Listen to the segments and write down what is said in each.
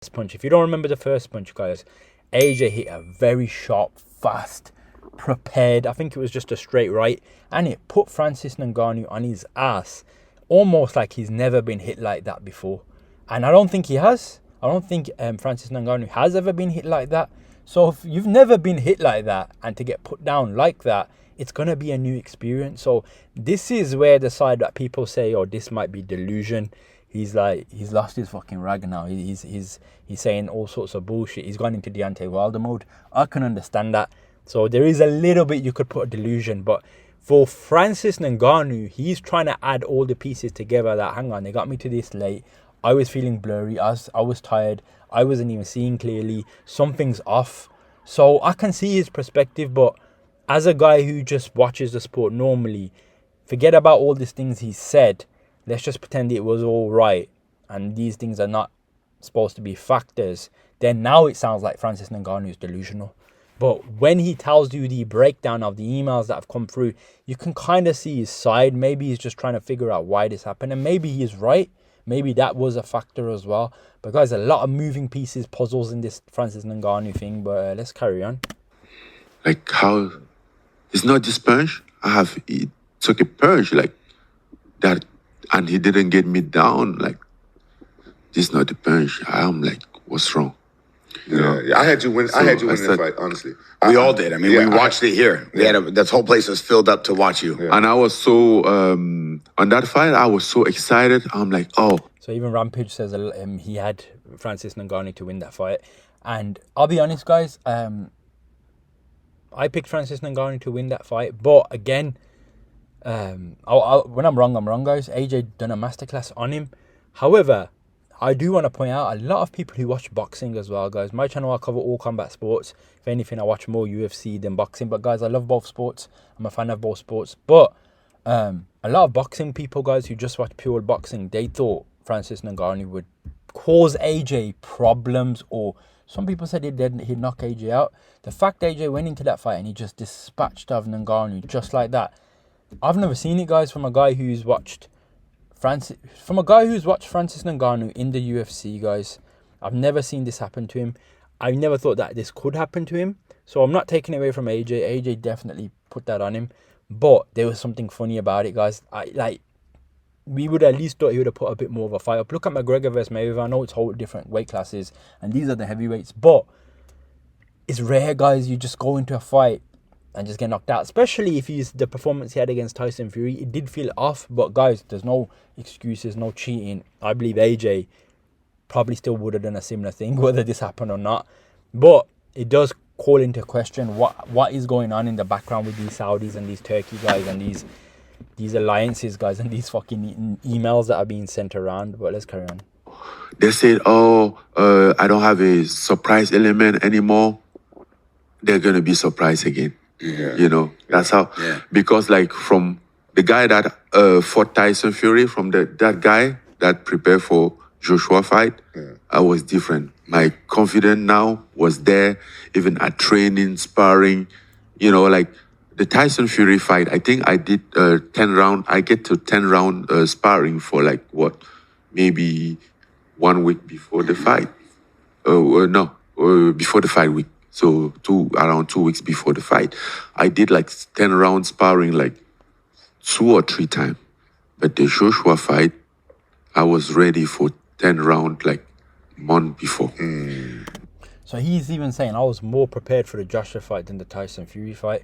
punch. If you don't remember the first punch, guys, AJ hit a very sharp, fast, prepared. I think it was just a straight right, and it put Francis Ngannou on his ass, almost like he's never been hit like that before. And I don't think he has. I don't think Francis Ngannou has ever been hit like that. So if you've never been hit like that, and to get put down like that, it's gonna be a new experience. So this is where the side that people say, "Oh, this might be delusion." He's lost his fucking rag now. He's saying all sorts of bullshit. He's gone into Deontay Wilder mode. I can understand that. So there is a little bit you could put a delusion, but for Francis Ngannou, he's trying to add all the pieces together. That hang on, they got me to this late. I was feeling blurry. I was tired. I wasn't even seeing clearly. Something's off. So I can see his perspective, but as a guy who just watches the sport normally, forget about all these things he said. Let's just pretend it was all right, and these things are not supposed to be factors. Then now it sounds like Francis Ngannou is delusional. But when he tells you the breakdown of the emails that have come through, you can kind of see his side. Maybe he's just trying to figure out why this happened, and maybe he's right. Maybe that was a factor as well. But guys, a lot of moving pieces, puzzles in this Francis Ngannou thing. But let's carry on. Like how it's not this punch. He took a punch like that, and he didn't get me down. Like this, not the punch. I'm like, what's wrong? Yeah, I had you win. I had you win the fight. Honestly, we all did. I mean, we watched it here. We had that whole place was filled up to watch you. Yeah. And I was so on that fight. I was so excited. I'm like, oh. So even Rampage says he had Francis Ngannou to win that fight, and I'll be honest, guys. I picked Francis Ngannou to win that fight, but again, when I'm wrong, guys. AJ done a masterclass on him. However, I do want to point out a lot of people who watch boxing as well, guys. My channel, I cover all combat sports. If anything, I watch more UFC than boxing. But guys, I love both sports. I'm a fan of both sports. But a lot of boxing people, guys, who just watch pure boxing, they thought Francis Ngannou would cause AJ problems, or some people said he'd knock AJ out. The fact AJ went into that fight and he just dispatched of Ngannou just like that. I've never seen it, guys, from a guy who's watched Francis Ngannou in the UFC, guys. I've never seen this happen to him. I never thought that this could happen to him. So I'm not taking it away from AJ. AJ definitely put that on him. But there was something funny about it, guys. We would at least thought he would have put a bit more of a fight up. Look at McGregor versus Mayweather. I know it's whole different weight classes, and these are the heavyweights. But it's rare, guys, you just go into a fight and just get knocked out, especially if he's the performance he had against Tyson Fury. It did feel off, but guys, there's no excuses, no cheating. I believe AJ probably still would have done a similar thing, whether this happened or not. But it does call into question what is going on in the background with these Saudis and these Turkey guys and these alliances, guys, and these fucking emails that are being sent around. But let's carry on. They said, I don't have a surprise element anymore. They're gonna be surprised again. Yeah. You know, that's how, because like from the guy that fought Tyson Fury, from that guy that prepared for Joshua fight, I was different. My confidence now was there, even at training, sparring, you know, like the Tyson Fury fight, I think I did 10 round, I get to 10 round sparring for like maybe 1 week before the fight. Before the fight week. So around 2 weeks before the fight, I did like 10 round sparring like 2 or 3 times. But the Joshua fight, I was ready for 10 round like month before. So he's even saying I was more prepared for the Joshua fight than the Tyson Fury fight.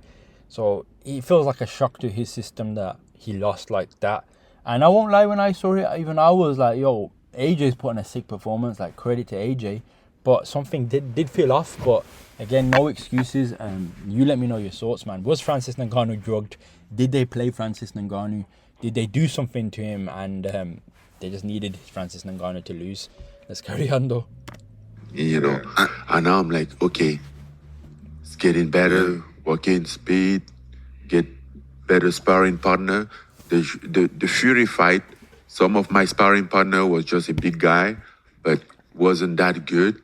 So it feels like a shock to his system that he lost like that. And I won't lie, when I saw it, even I was like, yo, AJ's putting a sick performance, like credit to AJ. But something did feel off. But again, no excuses. You let me know your thoughts, man. Was Francis Ngannou drugged? Did they play Francis Ngannou? Did they do something to him? And they just needed Francis Ngannou to lose. Let's carry on, though. You know, and now I'm like, okay, it's getting better, working speed, get better sparring partner. The Fury fight, some of my sparring partner was just a big guy, but wasn't that good.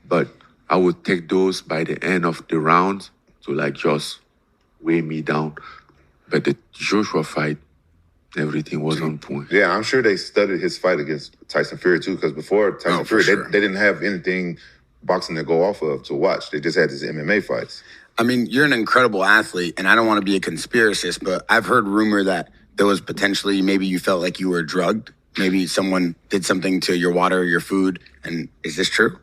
But I would take those by the end of the round to like just weigh me down. But the Joshua fight, Everything was on point. Yeah, I'm sure they studied his fight against Tyson Fury too, because before Tyson Fury, they didn't have anything boxing to go off of to watch. They just had these MMA fights. I mean, you're an incredible athlete, and I don't want to be a conspiracist, but I've heard rumor that there was potentially maybe you felt like you were drugged. Maybe someone did something to your water or your food. And is this true?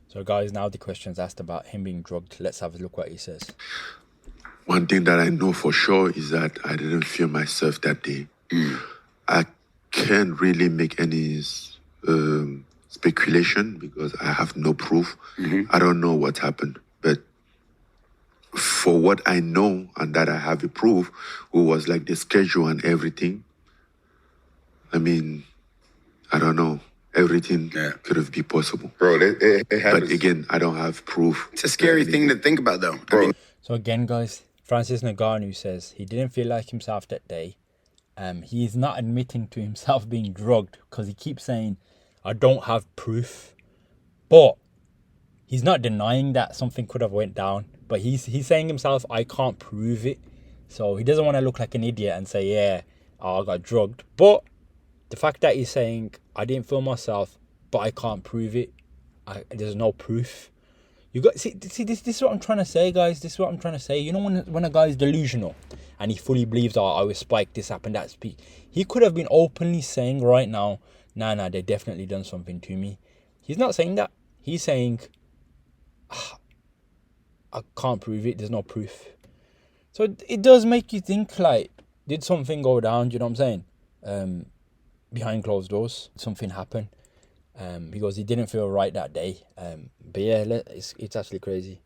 So, guys, now the question's asked about him being drugged. Let's have a look what he says. One thing that I know for sure is that I didn't feel myself that day. I can't really make any speculation because I have no proof. I don't know what happened. But for what I know and that I have a proof, it was like the schedule and everything. I mean, I don't know. Everything could have been possible. Bro, it happens. But again, I don't have proof. It's a scary thing to think about, though. Bro. So again, guys, Francis Ngannou says he didn't feel like himself that day. He's not admitting to himself being drugged because he keeps saying, I don't have proof. But he's not denying that something could have went down. But he's saying himself, I can't prove it. So he doesn't want to look like an idiot and say, yeah, I got drugged. But the fact that he's saying, I didn't feel myself, but I can't prove it. There's no proof. You got see this is what I'm trying to say, guys. This is what I'm trying to say. You know when a guy is delusional and he fully believes, I was spiked, this happened, that he could have been openly saying right now, nah, they definitely done something to me. He's not saying that. He's saying, I can't prove it. There's no proof. So it does make you think, like, did something go down? Do you know what I'm saying? Behind closed doors, something happened. Because he didn't feel right that day. But yeah, it's actually crazy.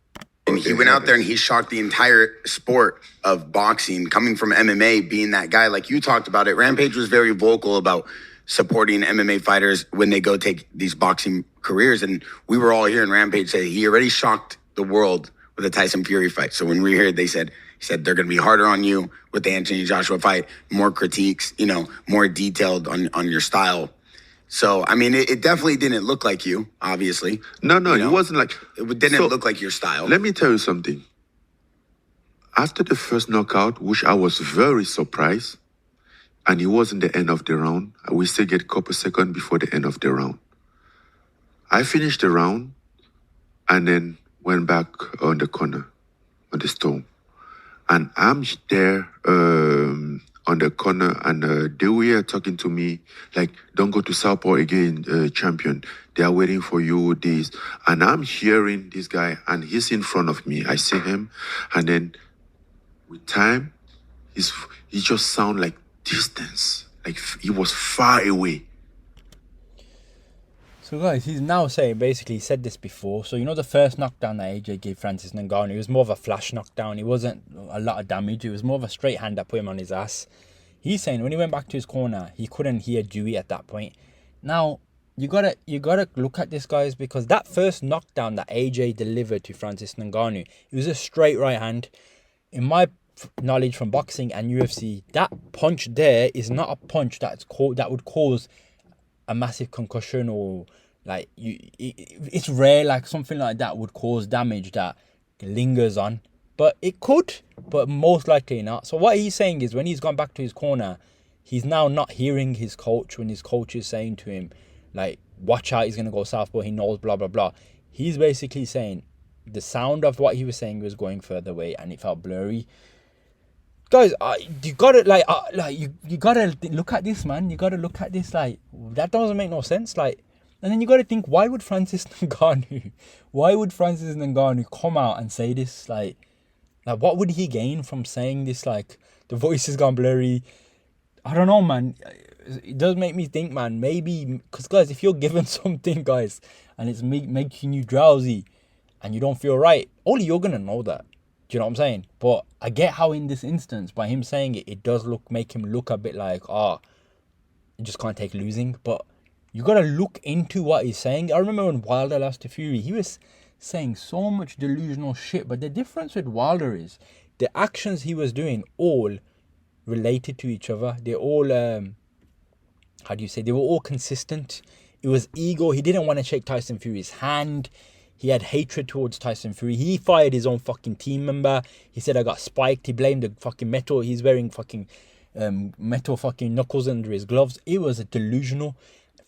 And he went out there and he shocked the entire sport of boxing, coming from MMA, being that guy. Like you talked about it, Rampage was very vocal about supporting MMA fighters when they go take these boxing careers. And we were all here in Rampage say he already shocked the world with the Tyson Fury fight. So when we were here, he said they're going to be harder on you with the Anthony Joshua fight, more critiques, more detailed on your style. So, I mean, it definitely didn't look like you, obviously. No, it wasn't like... It didn't look like your style. Let me tell you something. After the first knockout, which I was very surprised, and it wasn't the end of the round, we still get a couple seconds before the end of the round. I finished the round and then went back on the corner, on the stone. And I'm there on the corner, and they were talking to me like, don't go to Southpaw again, champion. They are waiting for you, this. And I'm hearing this guy, and he's in front of me. I see him, and then with time, he just sound like distance, like he was far away. So guys, he's now saying, basically, he said this before. So the first knockdown that AJ gave Francis Ngannou, it was more of a flash knockdown. It wasn't a lot of damage. It was more of a straight hand that put him on his ass. He's saying when he went back to his corner, he couldn't hear Dewey at that point. Now, you gotta look at this, guys, because that first knockdown that AJ delivered to Francis Ngannou, it was a straight right hand. In my knowledge from boxing and UFC, that punch there is not a punch that would cause a massive concussion, or like it's rare like something like that would cause damage that lingers on, but it could, but most likely not. So what he's saying is when he's gone back to his corner, he's now not hearing his coach when his coach is saying to him like, watch out, he's gonna go southpaw, he knows, blah blah blah. He's basically saying the sound of what he was saying was going further away and it felt blurry. Guys, you gotta you gotta look at this, man. You gotta look at this, like, that doesn't make no sense. Like, and then you gotta think, why would Francis Ngannou come out and say this? Like what would he gain from saying this? Like, the voice has gone blurry. I don't know, man. It does make me think, man. Maybe because, guys, if you're given something, guys, and it's making you drowsy, and you don't feel right, only you're gonna know that. Do you know what I'm saying? But I get how in this instance, by him saying it, it does make him look a bit like, you just can't take losing. But you got to look into what he's saying. I remember when Wilder lost to Fury, he was saying so much delusional shit. But the difference with Wilder is the actions he was doing all related to each other. They're all, they were all consistent. It was ego. He didn't want to shake Tyson Fury's hand. He had hatred towards Tyson Fury. He fired his own fucking team member. He said, I got spiked. He blamed the fucking metal. He's wearing fucking metal fucking knuckles under his gloves. It was a delusional.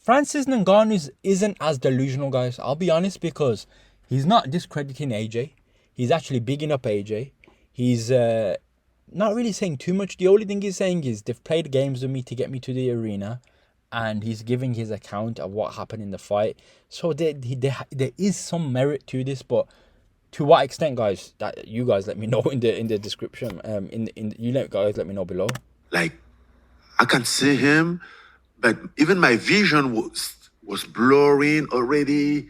Francis Ngannou isn't as delusional, guys. I'll be honest, because he's not discrediting AJ. He's actually bigging up AJ. He's not really saying too much. The only thing he's saying is they've played games with me to get me to the arena, and he's giving his account of what happened in the fight. So there is some merit to this, but to what extent, guys? That you guys let me know in the description. Guys let me know below. Like, I can see him, but even my vision was blurring already.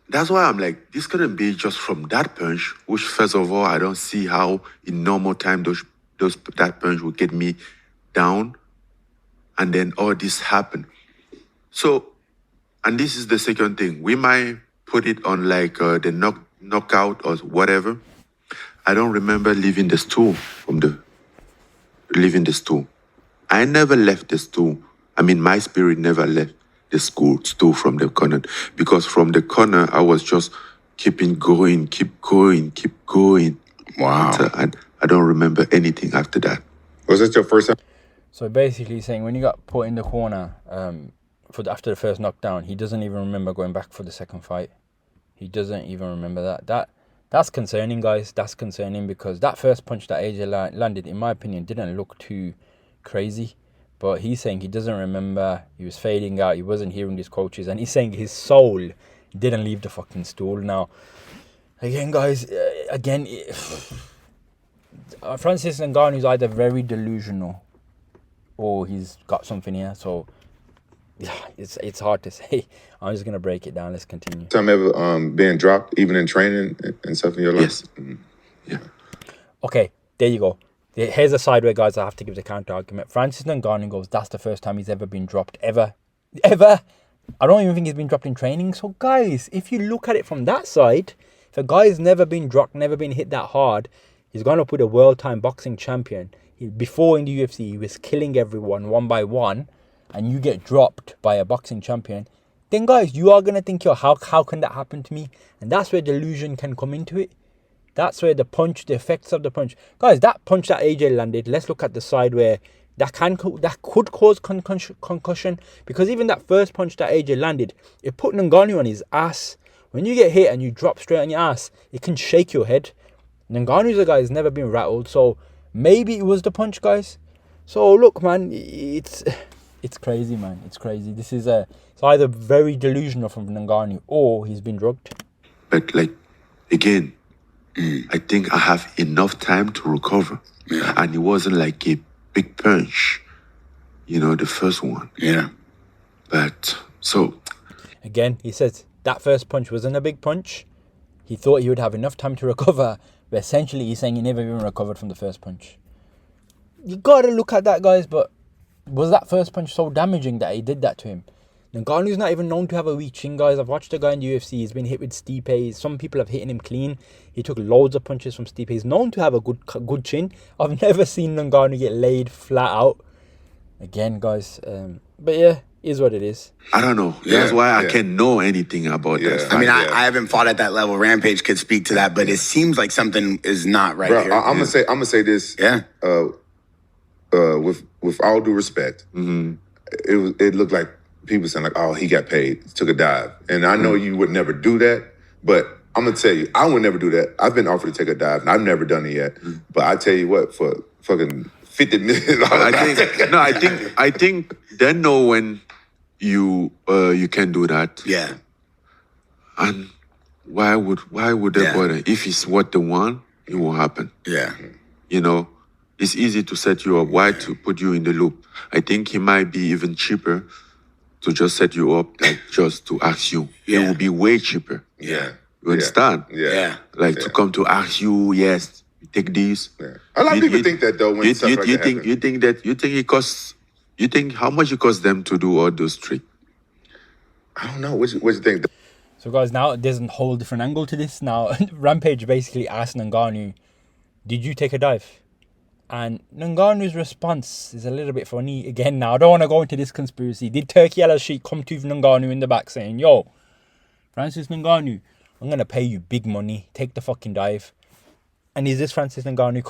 That's why I'm like, this couldn't be just from that punch, which first of all, I don't see how in normal time that punch would get me down. And then all this happened. So, and this is the second thing. We might put it on like the knockout or whatever. I don't remember leaving the stool I never left the stool. I mean, my spirit never left the stool from the corner, because from the corner I was just keep going. Wow. I don't remember anything after that. Was this your first time? So basically saying when you got put in the corner after the first knockdown, he doesn't even remember going back for the second fight. He doesn't even remember that. That's concerning, guys. That's concerning, because that first punch that AJ landed, in my opinion, didn't look too crazy. But he's saying he doesn't remember. He was fading out. He wasn't hearing his coaches. And he's saying his soul didn't leave the fucking stool. Now, again, guys, Francis Ngannou is either very delusional or he's got something here. So, yeah, it's hard to say. I'm just going to break it down. Let's continue. Time ever being dropped, even in training and stuff in your life? Yes. Yeah. Okay, there you go. Here's a sideway, guys. I have to give the counter argument. Francis Ngannou goes, that's the first time he's ever been dropped. Ever. I don't even think he's been dropped in training. So, guys, if you look at it from that side, if a guy's never been dropped, never been hit that hard, he's gone up with a world-time boxing champion. Before in the UFC, he was killing everyone one by one, and you get dropped by a boxing champion, then, guys, you are going to think, how can that happen to me? And that's where delusion can come into it. That's where the effects of the punch. Guys, that punch that AJ landed, let's look at the side where that could cause concussion. Because even that first punch that AJ landed, it put Ngannou on his ass. When you get hit and you drop straight on your ass, it can shake your head. Ngannou's a guy who's never been rattled. So maybe it was the punch, guys. So look, man, it's crazy, man. It's crazy. This is it's either very delusional from Ngannou or he's been drugged. But like, again, I think I have enough time to recover. Yeah. And it wasn't like a big punch, the first one. Yeah. But, so. Again, he says that first punch wasn't a big punch. He thought he would have enough time to recover. But essentially, he's saying he never even recovered from the first punch. You got to look at that, guys. But was that first punch so damaging that he did that to him? Ngannou's not even known to have a weak chin, guys. I've watched a guy in the UFC. He's been hit with Stipe. Some people have hit him clean. He took loads of punches from Stipe. He's known to have a good chin. I've never seen Ngannou get laid flat out. Again, guys. But yeah, is what it is. I don't know. That's why I can't know anything about that. I mean, I haven't fought at that level. Rampage could speak to that, but it seems like something is not right here. I'm gonna say this. Yeah. With all due respect, it looked like people saying like, "Oh, he got paid, took a dive," and I know you would never do that, but I'm gonna tell you, I would never do that. I've been offered to take a dive, and I've never done it yet. But I tell you what, for fucking $50 million, I think they know when you can do that. Yeah. And why would they bother? If it's what they want, it will happen. Yeah. It's easy to set you up. Why to put you in the loop? I think it might be even cheaper to just set you up, like just to ask you. Yeah. It will be way cheaper. Yeah. You understand? Yeah. To come to ask you, yes, you take this. Yeah. A lot of people think that though when stuff like that happens. You think it costs? You think how much it costs them to do all those tricks? I don't know. What you think? So, guys, now there's a whole different angle to this. Now, Rampage basically asked Ngannou, "Did you take a dive?" And Ngannou's response is a little bit funny. Again, now, I don't want to go into this conspiracy. Did Turkey Al-Sheikh come to Ngannou in the back saying, "Yo, Francis Ngannou, I'm going to pay you big money. Take the fucking dive"? And is this Francis Ngannou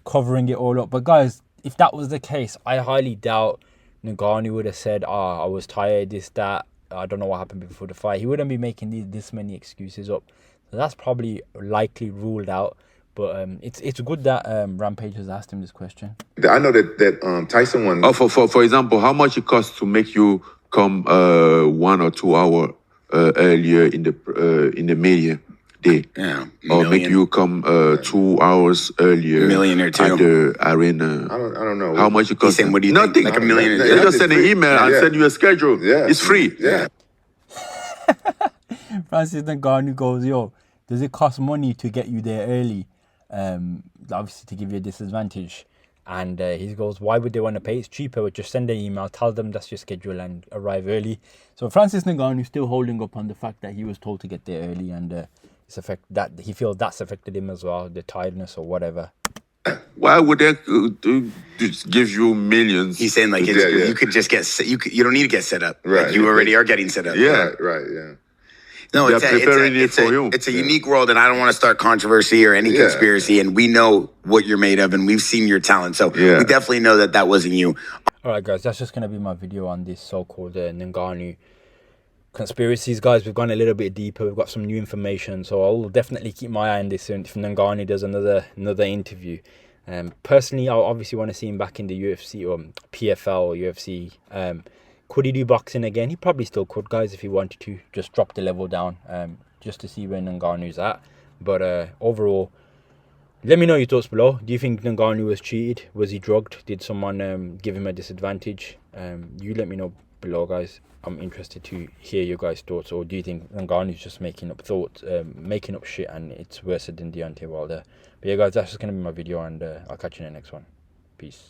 covering it all up? But guys, if that was the case, I highly doubt Ngannou would have said, I was tired, this, that, I don't know what happened before the fight. He wouldn't be making this many excuses up. So that's probably likely ruled out. But it's good that Rampage has asked him this question. I know that Tyson won. Oh, for example, how much it costs to make you come 1 or 2 hours earlier in the media day? Yeah, or make you come 2 hours earlier. $1 million or $2 at the arena. I don't know. How much it costs? Saying, what do you Nothing. think? Like $1 million. They just send an email and send you a schedule. Yeah. It's free. Yeah. Francis Ngannou goes, yo, does it cost money to get you there early? Obviously to give you a disadvantage. And he goes, why would they want to pay? It's cheaper. Just send an email, tell them that's your schedule and arrive early. So Francis Ngannou is still holding up on the fact that he was told to get there early, and that he feels that's affected him as well, the tiredness or whatever. Why would they just give you millions? He's saying like you could just get you don't need to get set up. Right. Like, you already are getting set up. Yeah. Right. Yeah. No, They're preparing it for you. It's a unique world, and I don't want to start controversy or any conspiracy. And we know what you're made of, and we've seen your talent, so we definitely know that wasn't you. All right, guys, that's just gonna be my video on this so-called Ngannou conspiracies, guys. We've gone a little bit deeper. We've got some new information, so I'll definitely keep my eye on this. If Ngannou does another interview, personally, I obviously want to see him back in the UFC or PFL or UFC. Could he do boxing again? He probably still could, guys, if he wanted to. Just drop the level down, just to see where Ngannou's at. But overall, let me know your thoughts below. Do you think Ngannou was cheated? Was he drugged? Did someone give him a disadvantage? You let me know below, guys. I'm interested to hear your guys' thoughts. Or do you think Ngannou's just making up shit and it's worse than Deontay Wilder? But yeah, guys, that's just going to be my video, and I'll catch you in the next one. Peace.